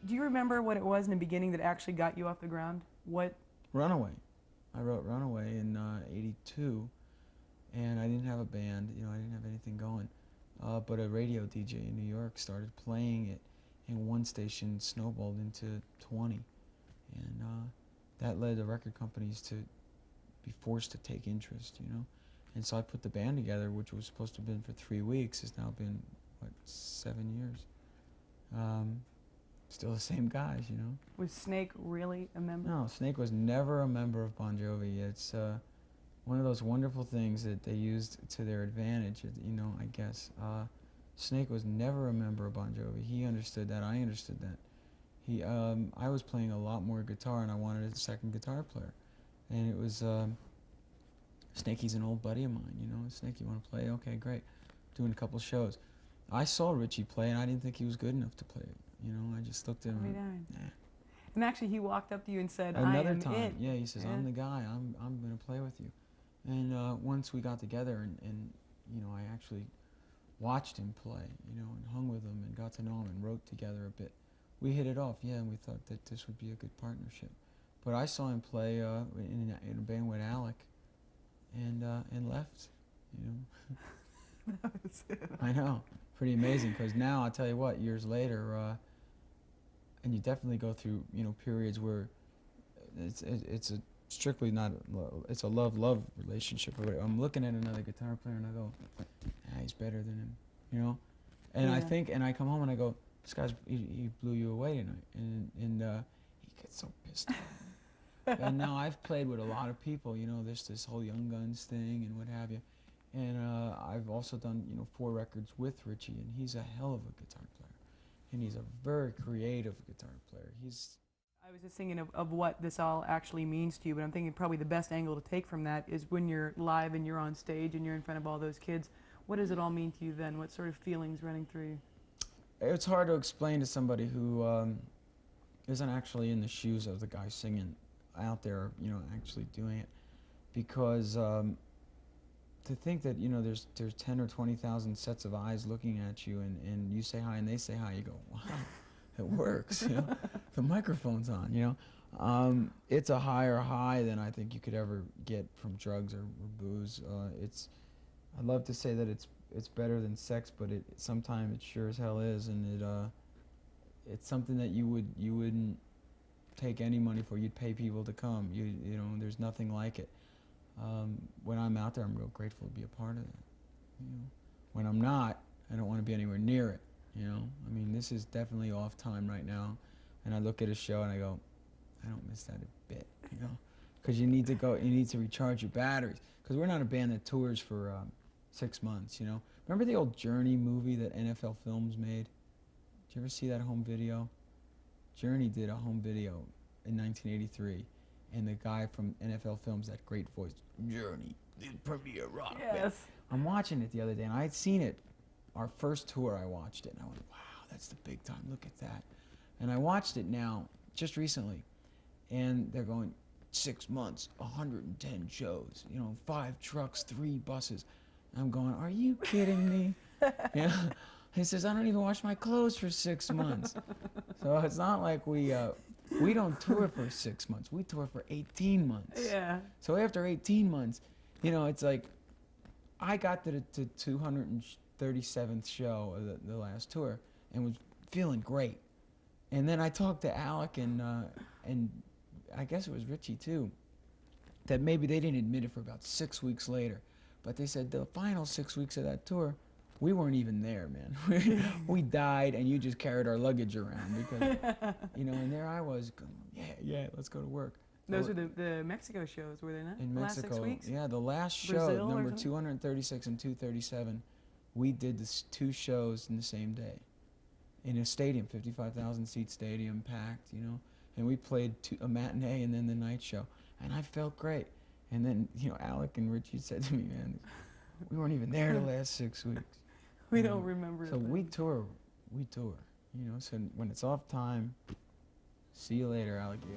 Do you remember what it was in the beginning that actually got you off the ground? What? Runaway. I wrote Runaway in '82, and I didn't have a band. You know, I didn't have anything going. But a radio DJ in New York started playing it, and one station snowballed into 20, and that led the record companies to be forced to take interest. You know, and so I put the band together, which was supposed to have been for 3 weeks. It's now been what, 7 years. Still the same guys, you know. Was Snake really a member? No, Snake was never a member of Bon Jovi. It's one of those wonderful things that they used to their advantage, you know, I guess. Snake was never a member of Bon Jovi. He understood that. I understood that. I was playing a lot more guitar, and I wanted a second guitar player. And it was, Snakey's an old buddy of mine, you know. Snake, you want to play? Okay, great. Doing a couple shows. I saw Richie play, and I didn't think he was good enough to play it. You know, I just looked at him and, nah. And actually, he walked up to you and said, Another "I am time, it." yeah, he says, "I'm the guy. I'm going to play with you." And once we got together, and you know, I actually watched him play, you know, and hung with him and got to know him and wrote together a bit. We hit it off, yeah, and we thought that this would be a good partnership. But I saw him play in a band with Alec, and left, you know. That was it. I know, pretty amazing. Because now I'll tell you what, years later. And you definitely go through, you know, periods where it's a strictly not it's a love relationship. I'm looking at another guitar player and I go, ah, he's better than him, you know. And Yeah. I think, and I come home and I go, this guy's he blew you away tonight, and he gets so pissed off. And now I've played with a lot of people, you know. There's this whole Young Guns thing and what have you, and I've also done, you know, 4 records with Richie, and he's a hell of a guitar player. And he's a very creative guitar player. I was just thinking of what this all actually means to you, but I'm thinking probably the best angle to take from that is when you're live and you're on stage and you're in front of all those kids. What does it all mean to you then? What sort of feelings running through you? It's hard to explain to somebody who isn't actually in the shoes of the guy singing out there, you know, actually doing it, because to think that, you know, there's 10 or 20,000 sets of eyes looking at you, and you say hi and they say hi, you go, wow, it works, you know, the microphone's on, you know. It's a higher high than I think you could ever get from drugs or booze. I'd love to say that it's better than sex, but sometimes it sure as hell is, and it's something that you wouldn't take any money for. You'd pay people to come. You know, there's nothing like it. When I'm out there, I'm real grateful to be a part of that. You know, when I'm not, I don't want to be anywhere near it. You know, I mean, this is definitely off time right now, and I look at a show and I go, I don't miss that a bit. You know, because you need to recharge your batteries. Because we're not a band that tours for 6 months. You know, remember the old Journey movie that NFL Films made? Did you ever see that home video? Journey did a home video in 1983. And the guy from NFL Films, that great voice, Journey, the premier rock band. Yes. I'm watching it the other day, and I had seen it, our first tour I watched it, and I went, wow, that's the big time, look at that. And I watched it now, just recently, and they're going, 6 months, 110 shows, you know, 5 trucks, 3 buses. And I'm going, are you kidding me? You know? He says, I don't even wash my clothes for 6 months. So it's not like we don't tour for 6 months. We tour for 18 months. Yeah. So after 18 months, you know, it's like I got to the 237th show of the last tour and was feeling great. And then I talked to Alec and I guess it was Richie too, that maybe they didn't admit it for about 6 weeks later. But they said the final 6 weeks of that tour, we weren't even there, man. We died, and you just carried our luggage around because, you know, and there I was going, yeah, let's go to work. Those So were the Mexico shows, were they not? in The last 6 Mexico, weeks? yeah, the last show, Brazil or number something? 236 and 237, we did this 2 shows in the same day in a stadium, 55,000 seat stadium, packed, you know, and we played a matinee and then the night show, and I felt great. And then, you know, Alec and Richie said to me, man, we weren't even there the last 6 weeks. We don't remember So it. we tour, you know, so when it's off time, see you later, alligator.